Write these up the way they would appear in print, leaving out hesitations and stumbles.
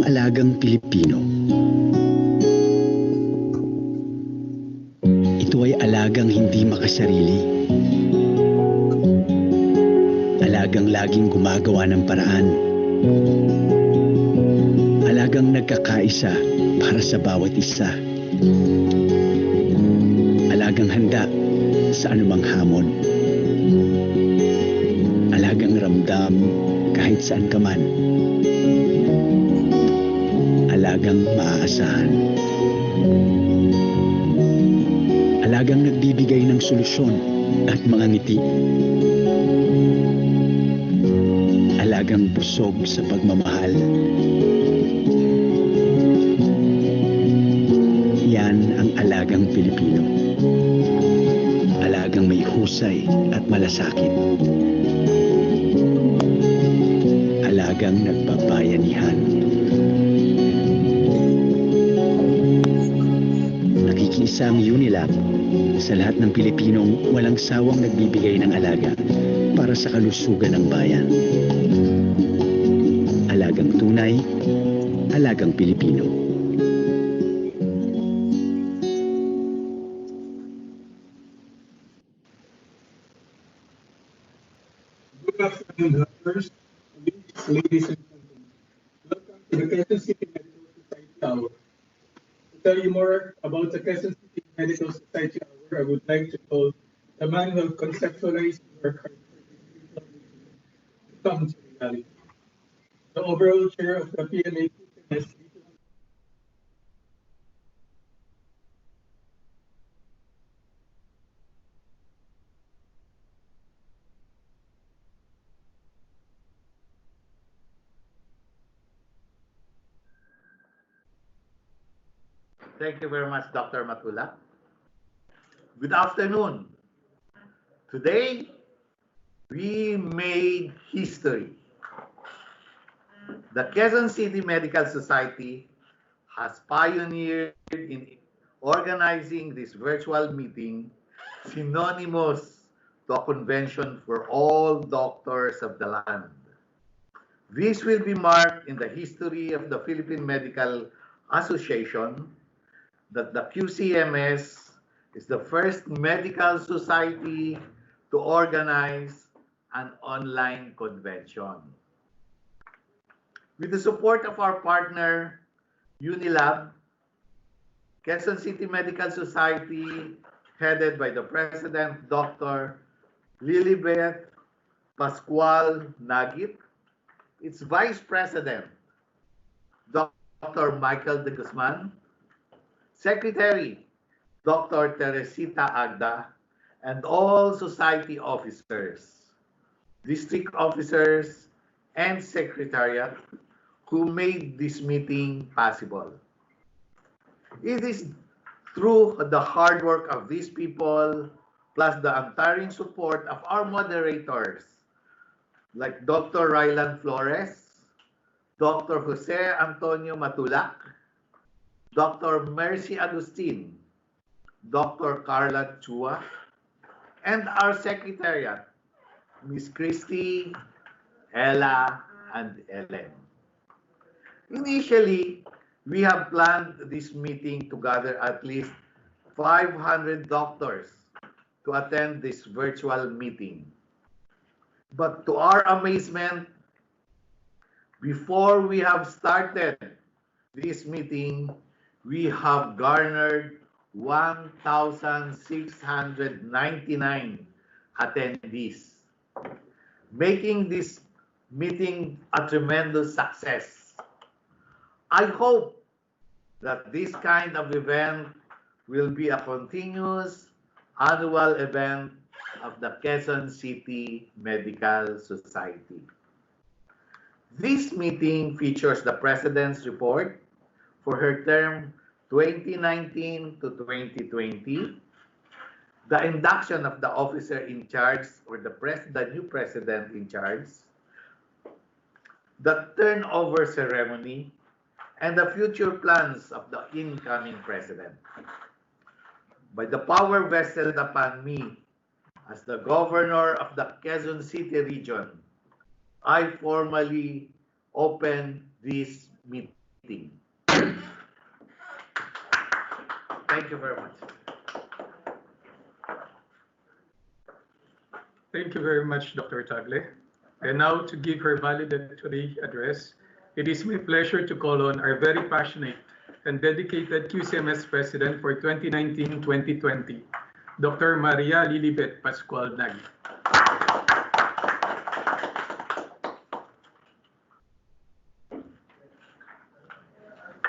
ang alagang Pilipino? Ito ay alagang hindi makasarili. Alagang laging gumagawa ng paraan. Alagang nagkakaisa para sa bawat isa. Alagang handa sa anumang hamon. Alagang ramdam kahit saan ka man. Alagang maaasahan. Alagang nagbibigay ng solusyon at mga ngiti. Alagang busog sa pagmamahal. Yan ang alagang Pilipino. Alagang may husay at malasakit. Alagang nagbabayanihan. Nakikiisa ang Unilab sa lahat ng Pilipinong walang sawang nagbibigay ng alaga para sa kalusugan ng bayan. Alagang tunay, alagang Pilipino. Good afternoon, doctors, ladies and gentlemen. Welcome to the Quezon City Medical Society Hour. To tell you more about the Quezon City Medical Society Hour, I would like to call the man who conceptualized and worked hard for this to come to reality. The overall chair of the PMA QCMS. Thank you very much, Dr. Matula. Good afternoon. Today, we made history. The Quezon City Medical Society has pioneered in organizing this virtual meeting synonymous to a convention for all doctors of the land. This will be marked in the history of the Philippine Medical Association that the QCMS is the first medical society to organize an online convention. With the support of our partner, Unilab, Quezon City Medical Society, headed by the President, Dr. Lilibeth Pascual Nagit, its Vice President, Dr. Michael de Guzman, Secretary, Dr. Teresita Agda, and all society officers, district officers, and secretariat who made this meeting possible. It is through the hard work of these people, plus the untiring support of our moderators, like Dr. Rylan Flores, Dr. Jose Antonio Matulac, Dr. Mercy Agustin, Dr. Carla Chua, and our secretariat, Ms. Christy, Ella, and Ellen. Initially, we have planned this meeting to gather at least 500 doctors to attend this virtual meeting. But to our amazement, before we have started this meeting, we have garnered 1,699 attendees, making this meeting a tremendous success. I hope that this kind of event will be a continuous annual event of the Quezon City Medical Society. This meeting features the President's report for her term 2019 to 2020, the induction of the officer in charge or the new president in charge, the turnover ceremony, and the future plans of the incoming president. By the power vested upon me as the governor of the Quezon City region, I formally open this meeting. meeting. Thank you very much. Thank you very much, Dr. Tagle. And now to give her valedictory address, it is my pleasure to call on our very passionate and dedicated QCMS President for 2019-2020, Dr. Maria Lilibet Pascual Nagi.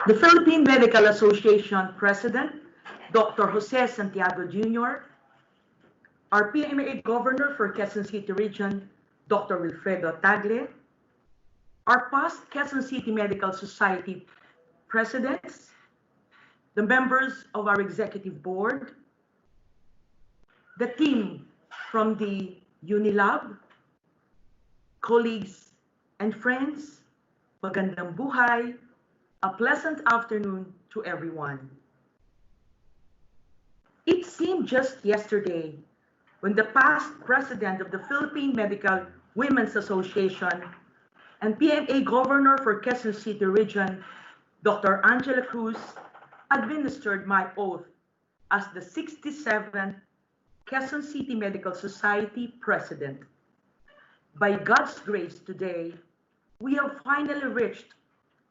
The Philippine Medical Association President, Dr. Jose Santiago Jr., our PMA Governor for Quezon City Region, Dr. Wilfredo Tagle, our past Quezon City Medical Society presidents, the members of our executive board, the team from the Unilab, colleagues and friends, magandang buhay, a pleasant afternoon to everyone. It seemed just yesterday when the past president of the Philippine Medical Women's Association and PMA Governor for Quezon City Region, Dr. Angela Cruz, administered my oath as the 67th Quezon City Medical Society President. By God's grace today, we have finally reached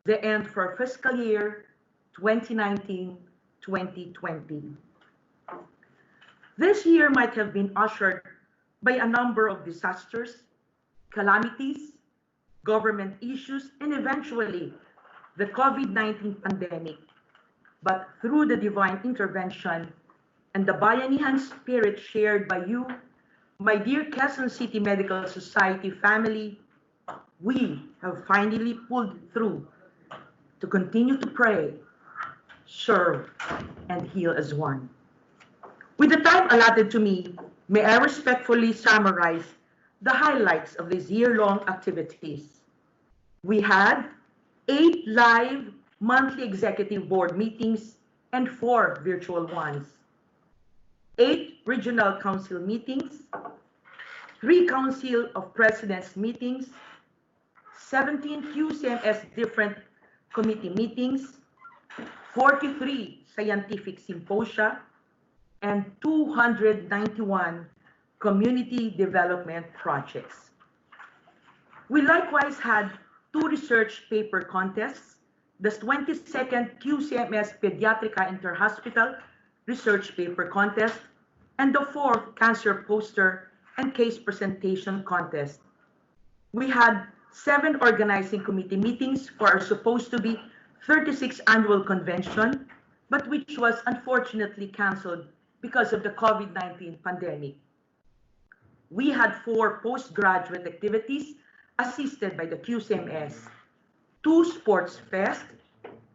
the end for fiscal year 2019-2020. This year might have been ushered by a number of disasters, calamities, government issues, and eventually the COVID-19 pandemic. But through the divine intervention and the bayanihan spirit shared by you, my dear Quezon City Medical Society family, we have finally pulled through to continue to pray, serve, and heal as one. With the time allotted to me, may I respectfully summarize the highlights of these year-long activities. We had 8 live monthly executive board meetings and 4 virtual ones, 8 regional council meetings, 3 council of presidents meetings, 17 QCMS different committee meetings, 43 scientific symposia, and 291 community development projects. We likewise had 2 research paper contests, the 22nd QCMS Pediatric Inter-Hospital Research Paper Contest, and the 4th Cancer Poster and Case Presentation Contest. We had 7 organizing committee meetings for our supposed to be 36th annual convention, but which was unfortunately canceled because of the COVID-19 pandemic. We had 4 postgraduate activities assisted by the QCMS, 2 sports fest,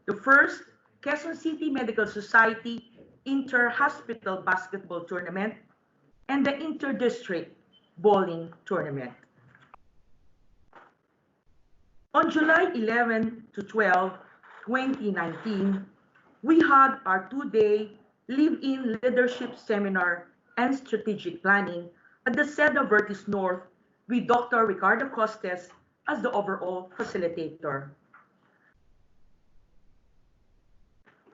the first Quezon City Medical Society Inter-Hospital Basketball Tournament, and the Inter-District Bowling Tournament. On July 11 to 12, 2019, we had our 2-day Live-In Leadership Seminar and Strategic Planning at the Seda Vertis North with Dr. Ricardo Costes as the overall facilitator.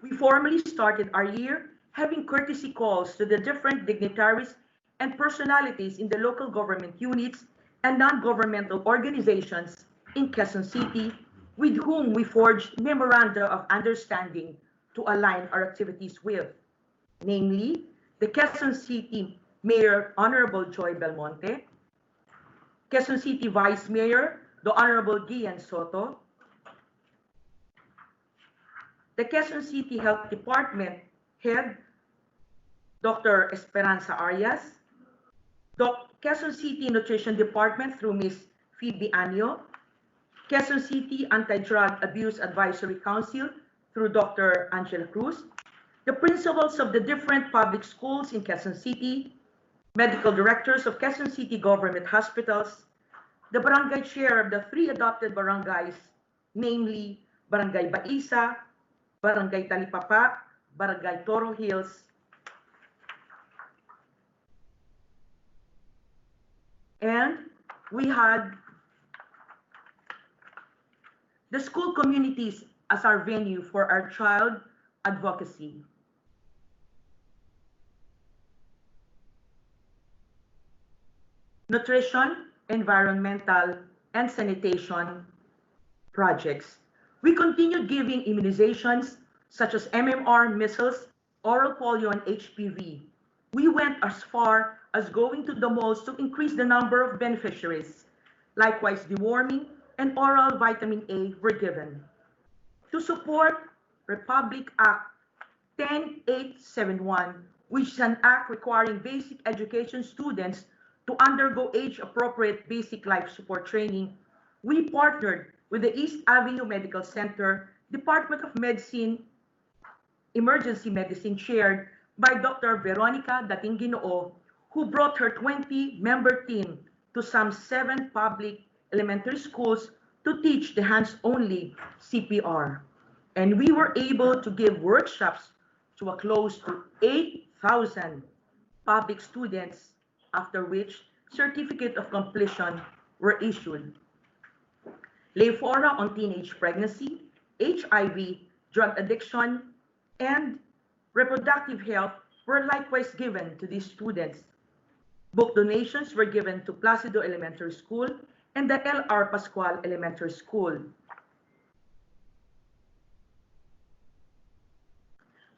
We formally started our year having courtesy calls to the different dignitaries and personalities in the local government units and non-governmental organizations in Quezon City, with whom we forged memoranda of understanding to align our activities with, namely the Quezon City Mayor Honorable Joy Belmonte, Quezon City Vice Mayor the Honorable Gian Soto, the Quezon City Health Department Head Dr. Esperanza Arias, Quezon City Nutrition Department through Ms. Phoebe Anyo, Quezon City Anti-Drug Abuse Advisory Council through Dr. Angela Cruz, the principals of the different public schools in Quezon City, medical directors of Quezon City government hospitals, the barangay chair of the 3 adopted barangays, namely Barangay Baisa, Barangay Talipapa, Barangay Toro Hills, and we had the school communities as our venue for our child advocacy. Nutrition, environmental, and sanitation projects. We continued giving immunizations such as MMR, measles, oral polio, and HPV. We went as far as going to the malls to increase the number of beneficiaries. Likewise, deworming and oral vitamin A were given. To support Republic Act 10871, which is an act requiring basic education students to undergo age-appropriate basic life support training, we partnered with the East Avenue Medical Center, Department of Medicine, Emergency Medicine chaired by Dr. Veronica Datingginoo, who brought her 20-member team to some 7 public elementary schools to teach the hands-only CPR. And we were able to give workshops to a close to 8,000 public students, after which certificate of completion were issued. Lay fora on teenage pregnancy, HIV, drug addiction, and reproductive health were likewise given to these students. Book donations were given to Placido Elementary School and the L.R. Pascual Elementary School.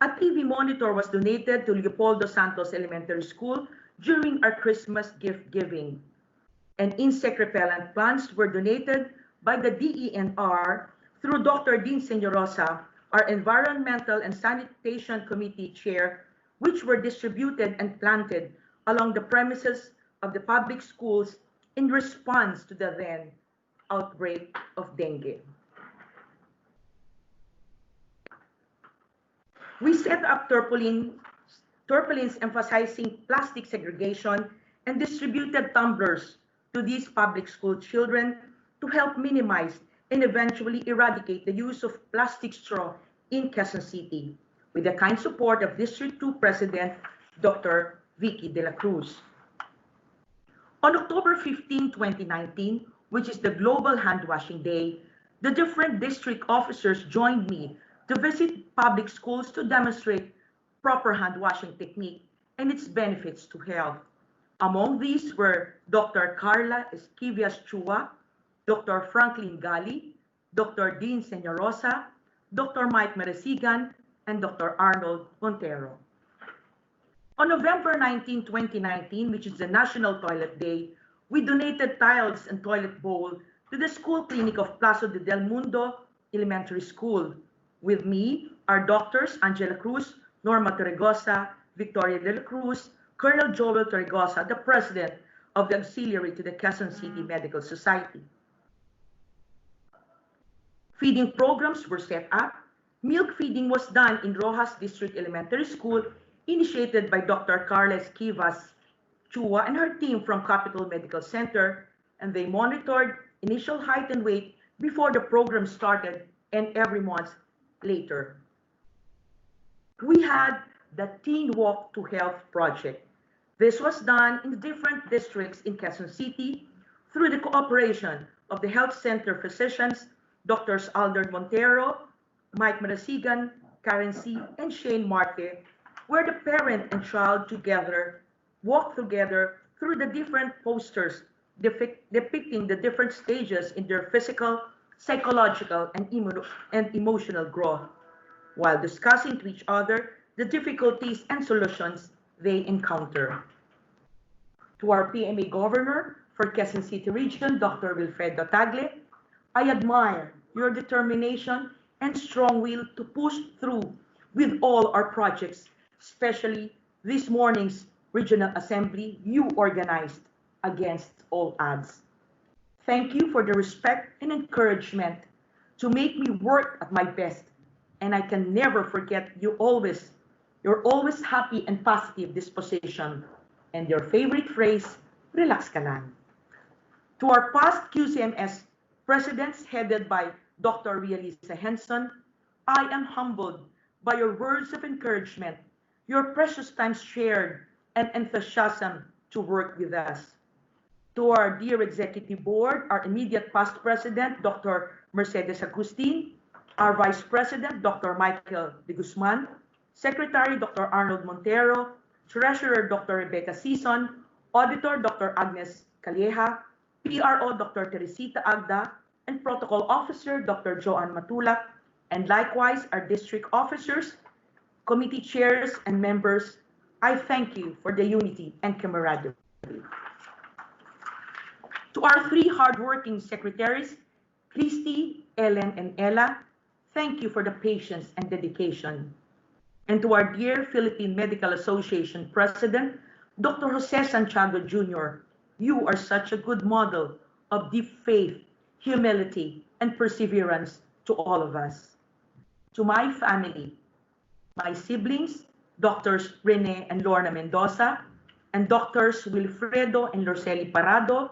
A TV monitor was donated to Leopoldo Santos Elementary School during our Christmas gift giving. And insect repellent plants were donated by the DENR through Dr. Dean Señorosa, our Environmental and Sanitation Committee Chair, which were distributed and planted along the premises of the public schools in response to the then outbreak of dengue. We set up tarpaulins emphasizing plastic segregation and distributed tumblers to these public school children to help minimize and eventually eradicate the use of plastic straw in Quezon City, with the kind support of District 2 President Dr. Vicky de la Cruz. On October 15, 2019, which is the Global Hand Washing Day, the different district officers joined me to visit public schools to demonstrate proper hand washing technique and its benefits to health. Among these were Dr. Carla Esquivias Chua, Dr. Franklin Gali, Dr. Dean Señorosa, Dr. Mike Meresigan, and Dr. Arnold Montero. On November 19, 2019, which is the National Toilet Day, we donated tiles and toilet bowl to the school clinic of Plaza de Del Mundo Elementary School. With me are Doctors Angela Cruz, Norma Torregosa, Victoria de la Cruz, Colonel Joel Torregosa, the President of the Auxiliary to the Quezon City Medical Society. Feeding programs were set up. Milk feeding was done in Rojas District Elementary School, initiated by Dr. Carla Esquivas Chua and her team from Capital Medical Center, and they monitored initial height and weight before the program started and every month later. We had the Teen Walk to Health project. This was done in different districts in Quezon City through the cooperation of the health center physicians, Drs. Aldern Montero, Mike Meresigan, Karen C., and Shane Marte, where the parent and child together walk together through the different posters depicting the different stages in their physical, psychological, and emotional growth, while discussing to each other the difficulties and solutions they encounter. To our PMA Governor for Quezon City Region, Dr. Wilfredo Tagle, I admire your determination and strong will to push through with all our projects, especially this morning's Regional Assembly you organized against all odds. Thank you for the respect and encouragement to make me work at my best, and I can never forget your always happy and positive disposition, and your favorite phrase, relax ka lang. To our past QCMS presidents headed by Dr. Realisa Henson, I am humbled by your words of encouragement, your precious time shared, and enthusiasm to work with us. To our dear Executive Board, our immediate past President, Dr. Mercedes Agustin, our Vice President, Dr. Michael de Guzman, Secretary, Dr. Arnold Montero, Treasurer, Dr. Rebecca Sison, Auditor, Dr. Agnes Calleja, PRO, Dr. Teresita Agda, and Protocol Officer, Dr. Joanne Matulak, and likewise our district officers, committee chairs, and members. I thank you for the unity and camaraderie. To our three hardworking secretaries, Christy, Ellen, and Ella, thank you for the patience and dedication. And to our dear Philippine Medical Association President, Dr. Jose Santiago Jr., you are such a good model of deep faith, humility, and perseverance to all of us. To my family, my siblings, Doctors Rene and Lorna Mendoza, and Doctors Wilfredo and Lorceli Parado,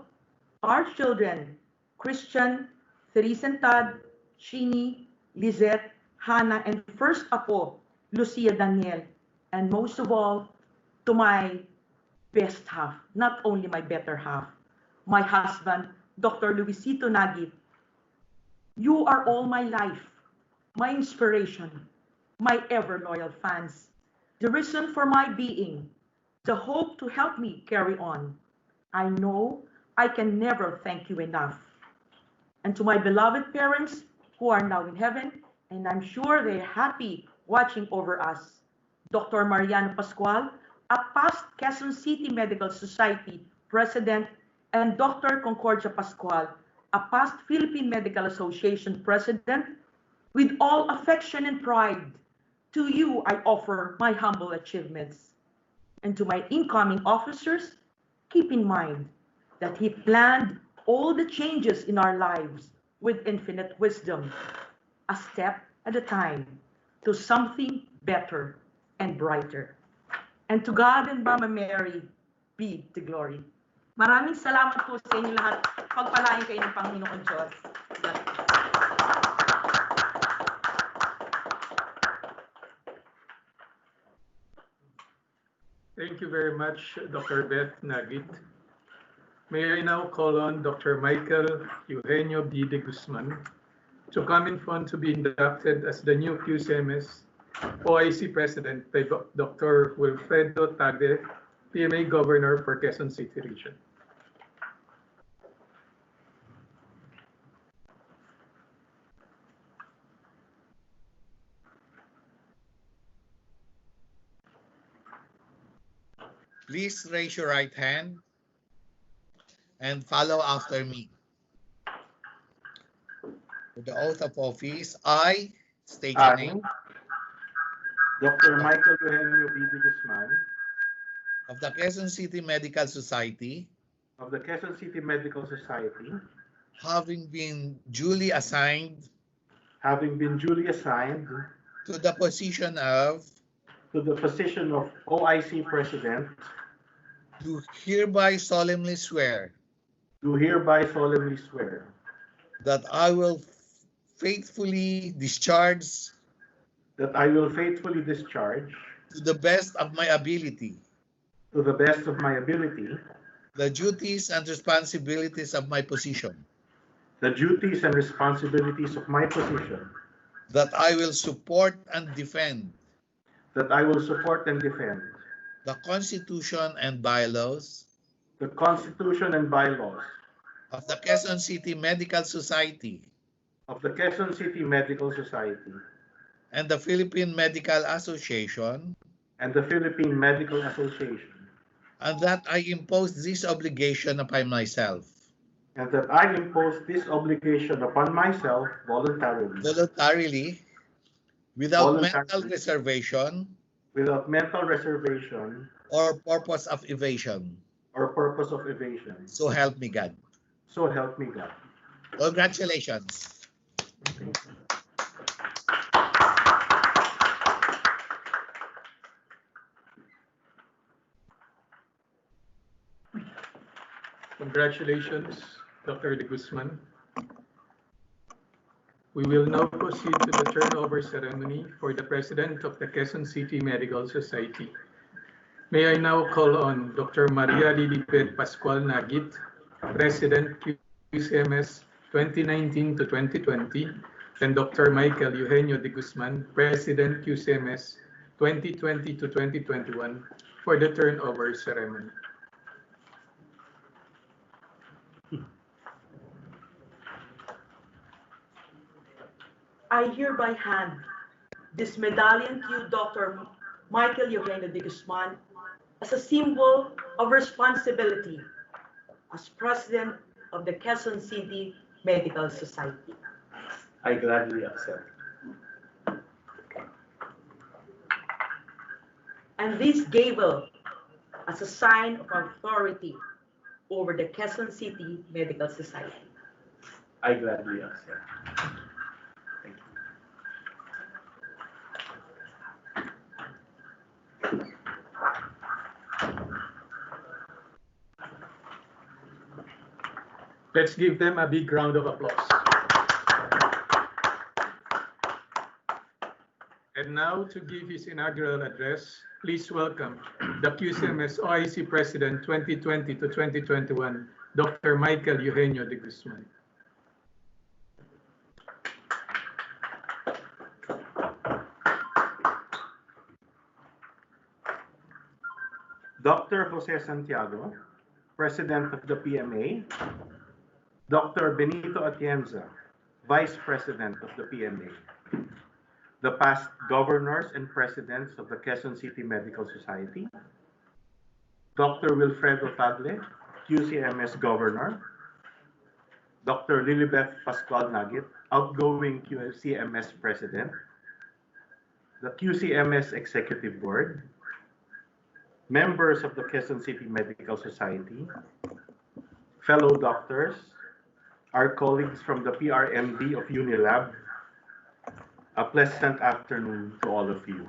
our children, Christian, Therese and Todd, Shini, Lizette, Hannah, and first apo, Lucia Daniel, and most of all, to my best half, not only my better half, my husband, Dr. Luisito Nagit. You are all my life, my inspiration, my ever loyal fans, the reason for my being, the hope to help me carry on. I know I can never thank you enough. And to my beloved parents who are now in heaven, and I'm sure they're happy watching over us, Dr. Mariano Pascual, a past Quezon City Medical Society President, and Dr. Concordia Pascual, a past Philippine Medical Association President, with all affection and pride, to you I offer my humble achievements. And to my incoming officers, keep in mind that He planned all the changes in our lives with infinite wisdom, a step at a time, to something better and brighter. And to God and Mama Mary be the glory. Maraming salamat po sa inyo lahat. Pagpalain kayo ng Panginoon Diyos. Thank you very much, Dr. Beth Nagit. May I now call on Dr. Michael Eugenio B. de Guzman to come in front to be inducted as the new QCMS OIC President by Dr. Wilfredo Tagde, PMA Governor for Quezon City Region. Please raise your right hand and follow after me. With the oath of office, I state your name. Dr. Michael Eugenio B. de Guzman Of the Quezon City Medical Society, of the Quezon City Medical Society, having been duly assigned to the position of the position of OIC President, do hereby solemnly swear do hereby solemnly swear that I will faithfully discharge that I will faithfully discharge to the best of my ability the duties and responsibilities of my position, the duties and responsibilities of my position, that I will support and defend that I will support and defend the Constitution and bylaws the Constitution and bylaws of the Quezon City Medical Society of the Quezon City Medical Society and the Philippine Medical Association, and the Philippine Medical Association, and that I impose this obligation upon myself and that I impose this obligation upon myself voluntarily, without mental reservation or purpose of evasion. So help me God. So help me God. Congratulations. Congratulations, Dr. de Guzman. We will now proceed to the turnover ceremony for the President of the Quezon City Medical Society. May I now call on Dr. Maria Lilibet Pascual Nagit, President QCMS 2019 to 2020, and Dr. Michael Eugenio de Guzman, President QCMS 2020 to 2021, for the turnover ceremony. I hereby hand this medallion to Dr. Michael Eugenio de Guzman as a symbol of responsibility as President of the Quezon City Medical Society. I gladly accept. And this gavel as a sign of authority over the Quezon City Medical Society. I gladly accept. Thank you. Let's give them a big round of applause. And now, to give his inaugural address, please welcome the QCMS OIC President 2020 to 2021, Dr. Michael Eugenio de Guzman. Dr. Jose Santiago, President of the PMA, Dr. Benito Atienza, Vice President of the PMA, the past governors and presidents of the Quezon City Medical Society, Dr. Wilfredo Tagle, QCMS Governor, Dr. Lilibeth Pascual Nagit, outgoing QCMS President, the QCMS Executive Board, members of the Quezon City Medical Society, fellow doctors, our colleagues from the PRMD of Unilab, a pleasant afternoon to all of you.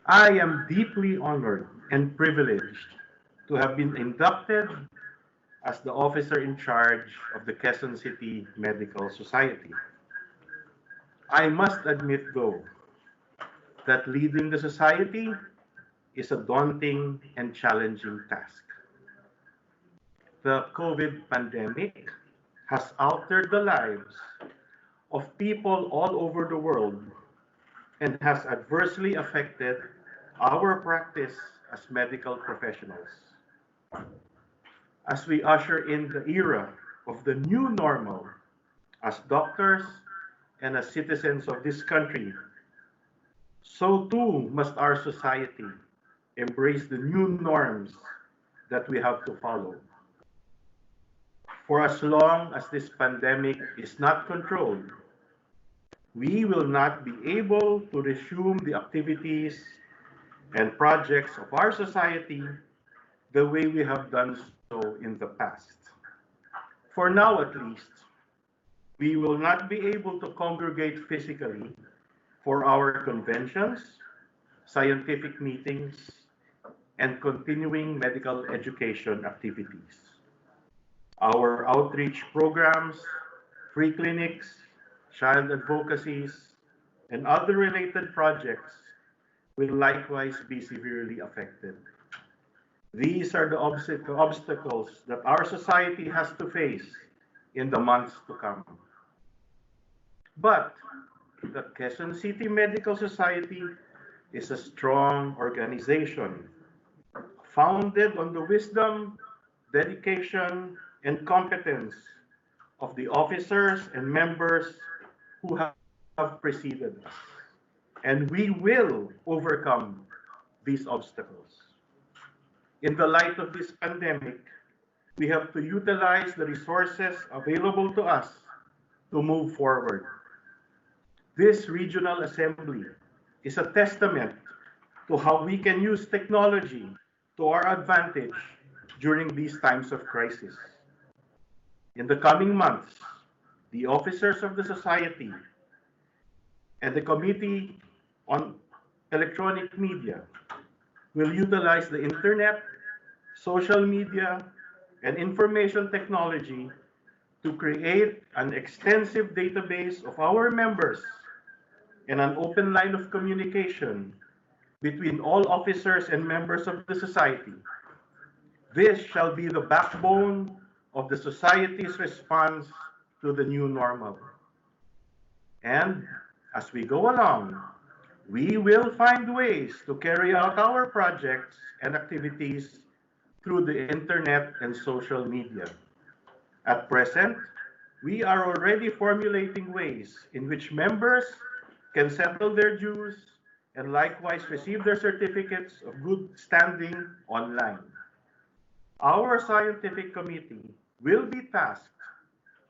I am deeply honored and privileged to have been inducted as the officer in charge of the Quezon City Medical Society. I must admit, though, that leading the society is a daunting and challenging task. The COVID pandemic has altered the lives of people all over the world and has adversely affected our practice as medical professionals. As we usher in the era of the new normal, as doctors and as citizens of this country, so too must our society embrace the new norms that we have to follow. For as long as this pandemic is not controlled, we will not be able to resume the activities and projects of our society the way we have done so in the past. For now, at least, we will not be able to congregate physically for our conventions, scientific meetings, and continuing medical education activities. Our outreach programs, free clinics, child advocacies, and other related projects will likewise be severely affected. These are the obstacles that our society has to face in the months to come. But the Quezon City Medical Society is a strong organization founded on the wisdom, dedication, and competence of the officers and members who have preceded us. And we will overcome these obstacles. In the light of this pandemic, we have to utilize the resources available to us to move forward. This regional assembly is a testament to how we can use technology to our advantage during these times of crisis. In the coming months, the officers of the society and the Committee on Electronic Media will utilize the internet, social media, and information technology to create an extensive database of our members and an open line of communication between all officers and members of the society. This shall be the backbone of the society's response to the new normal. And as we go along, we will find ways to carry out our projects and activities through the internet and social media. At present, we are already formulating ways in which members can settle their dues and likewise receive their certificates of good standing online. Our scientific committee will be tasked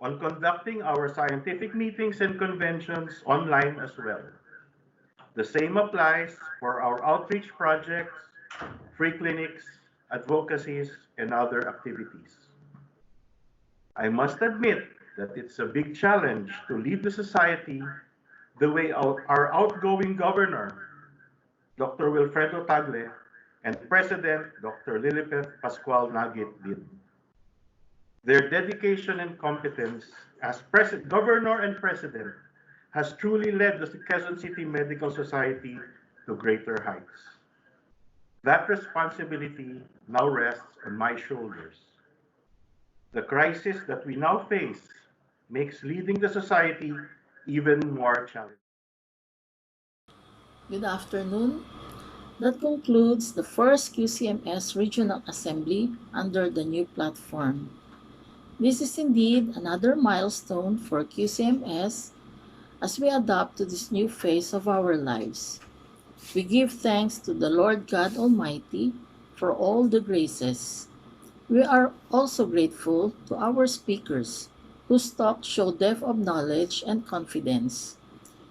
on conducting our scientific meetings and conventions online as well. The same applies for our outreach projects, free clinics, advocacies, and other activities. I must admit that it's a big challenge to lead the society the way our outgoing governor, Dr. Wilfredo Tagle, and President Dr. Lilipet Pascual Nagit did. Their dedication and competence as governor and president has truly led the Quezon City Medical Society to greater heights. That responsibility now rests on my shoulders. The crisis that we now face makes leading the society even more challenging. Good afternoon. That concludes the first QCMS Regional Assembly under the new platform. This is indeed another milestone for QCMS as we adapt to this new phase of our lives. We give thanks to the Lord God Almighty for all the graces. We are also grateful to our speakers whose talk show depth of knowledge and confidence,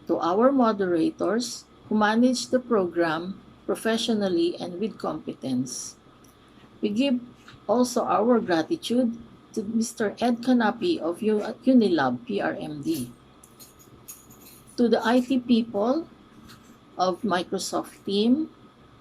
to our moderators who manage the program professionally and with competence. We give also our gratitude to Mr. Ed Canapi of Unilab, PRMD, to the IT people of Microsoft team,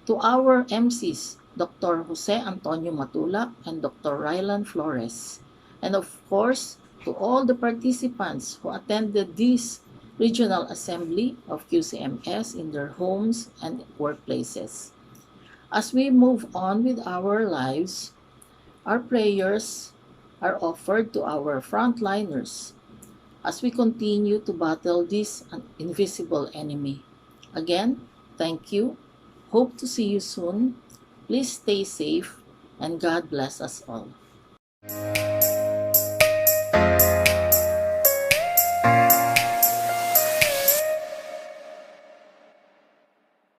to our MCs, Dr. Jose Antonio Matulak and Dr. Rylan Flores, and of course, to all the participants who attended this Regional Assembly of QCMS in their homes and workplaces. As we move on with our lives, our prayers are offered to our frontliners as we continue to battle this invisible enemy. Again, thank you. Hope to see you soon. Please stay safe and God bless us all.